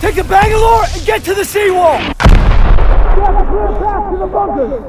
Take the Bangalore and get to the seawall! We have a clear path to the bunkers!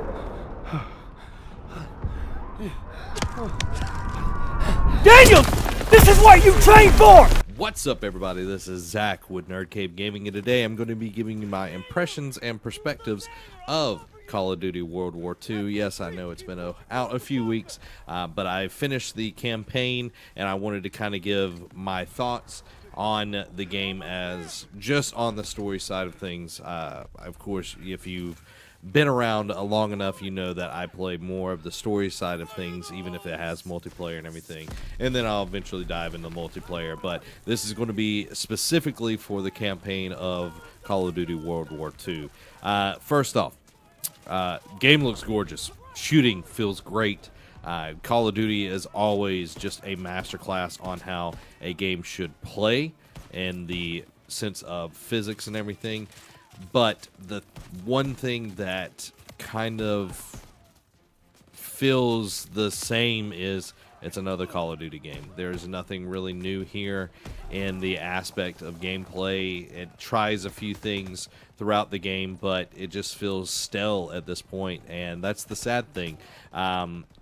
Daniel! This is what you trained for! What's up, everybody? This is Zach with Nerd Cave Gaming, and today I'm going to be giving you my impressions and perspectives of Call of Duty World War II. Yes, I know it's been out a few weeks, but I finished the campaign, and I wanted to kind of give my thoughts on the game as just on the story side of things. Of course, if you've been around long enough, you know that I play more of the story side of things, even if it has multiplayer and everything, and then I'll eventually dive into multiplayer. But this is going to be specifically for the campaign of Call of Duty World War II. First off, game looks gorgeous. Shooting feels great. Call of Duty is always just a masterclass on how a game should play in the sense of physics and everything. But the one thing that kind of feels the same is it's another Call of Duty game. There's nothing really new here in the aspect of gameplay. It tries a few things throughout the game, but it just feels stale at this point, and that's the sad thing.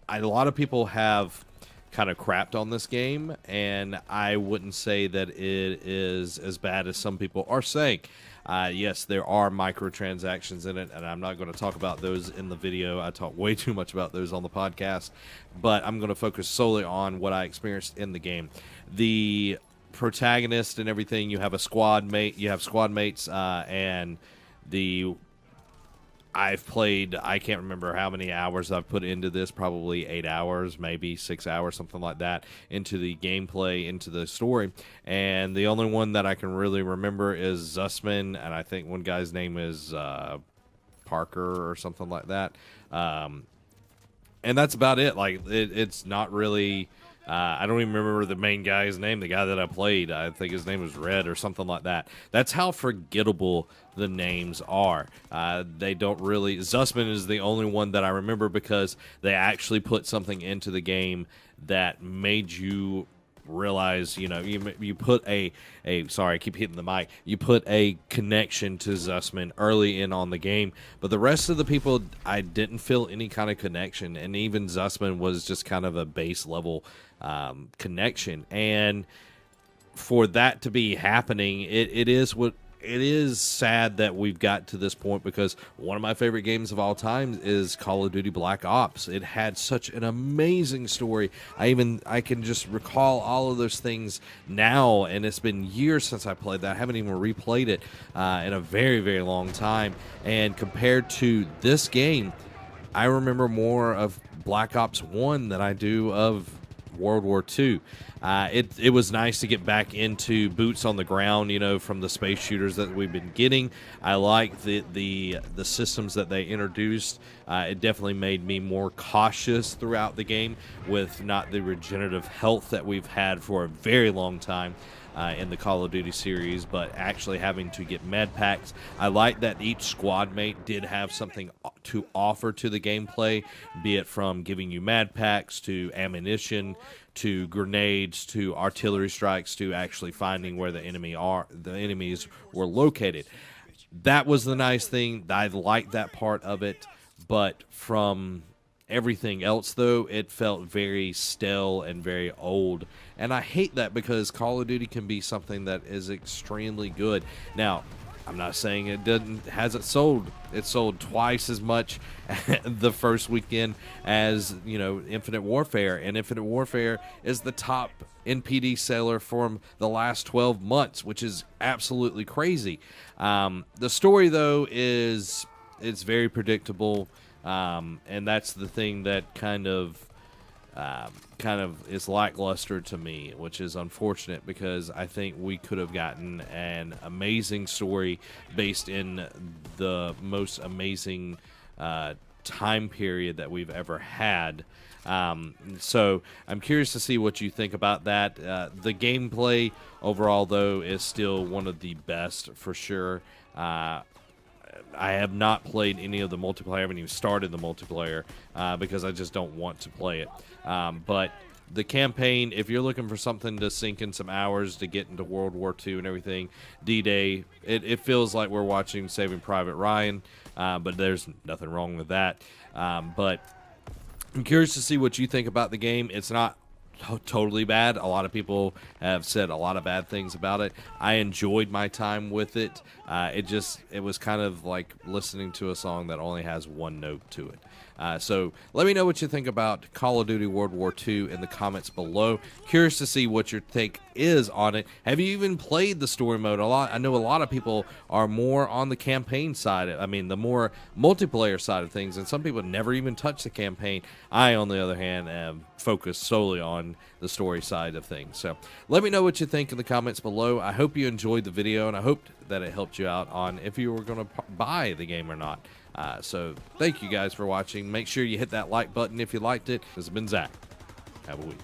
A lot of people have kind of crapped on this game, and I wouldn't say that it is as bad as some people are saying. Yes, there are microtransactions in it, and I'm not going to talk about those in the video. I talk way too much about those on the podcast, but I'm going to focus solely on what I experienced in the game. The protagonist and everything, you have a squad mate, you have squad mates, and I've played, I can't remember how many hours I've put into this, probably 8 hours, maybe 6 hours, something like that, into the gameplay, into the story. And the only one that I can really remember is Zussman, and I think one guy's name is Parker or something like that. And that's about it. Like, it's not really... I don't even remember the main guy's name, the guy that I played. I think his name was Red or something like that. That's how forgettable the names are. They don't really... Zussman is the only one that I remember because they actually put something into the game that made you realize, you know, you put a sorry, I keep hitting the mic. You put a connection to Zussman early in on the game, but the rest of the people, I didn't feel any kind of connection, and even Zussman was just kind of a base level connection. And for that to be happening, it is sad that we've got to this point, because one of my favorite games of all time is Call of Duty Black Ops. It had such an amazing story. I can just recall all of those things now, and it's been years since I played that. I haven't even replayed it in a very, very long time. And compared to this game, I remember more of Black Ops 1 than I do of World War II. It was nice to get back into boots on the ground, you know, from the space shooters that we've been getting. I like the systems that they introduced. It definitely made me more cautious throughout the game, with not the regenerative health that we've had for a very long time in the Call of Duty series, but actually having to get med packs. I like that each squad mate did have something to offer to the gameplay, be it from giving you med packs to ammunition to grenades to artillery strikes to actually finding where the enemies were located. That was the nice thing. I liked that part of it, but from everything else, though, it felt very stale and very old. And I hate that, because Call of Duty can be something that is extremely good. Now, I'm not saying hasn't sold. It sold twice as much the first weekend as, you know, Infinite Warfare. And Infinite Warfare is the top NPD seller from the last 12 months, which is absolutely crazy. The story, though, it's very predictable. And that's the thing that kind of is lackluster to me, which is unfortunate, because I think we could have gotten an amazing story based in the most amazing time period that we've ever had. So I'm curious to see what you think about that. The gameplay overall, though, is still one of the best for sure. I have not played any of the multiplayer. I haven't even started the multiplayer because I just don't want to play it. But the campaign, if you're looking for something to sink in some hours to get into World War II and everything, D-Day, it feels like we're watching Saving Private Ryan, but there's nothing wrong with that. But I'm curious to see what you think about the game. It's not totally bad. A lot of people have said a lot of bad things about it. I enjoyed my time with it. It was kind of like listening to a song that only has one note to it. So let me know what you think about Call of Duty World War II in the comments below. Curious to see what your take is on it. Have you even played the story mode a lot? I know a lot of people are more on the campaign side. I mean, the more multiplayer side of things, and some people never even touch the campaign. I, on the other hand, am focused solely on the story side of things. So let me know what you think in the comments below. I hope you enjoyed the video, and I hope that it helped you out on if you were going to buy the game or not. So thank you guys for watching. Make sure you hit that like button if you liked it. This has been Zach. Have a week.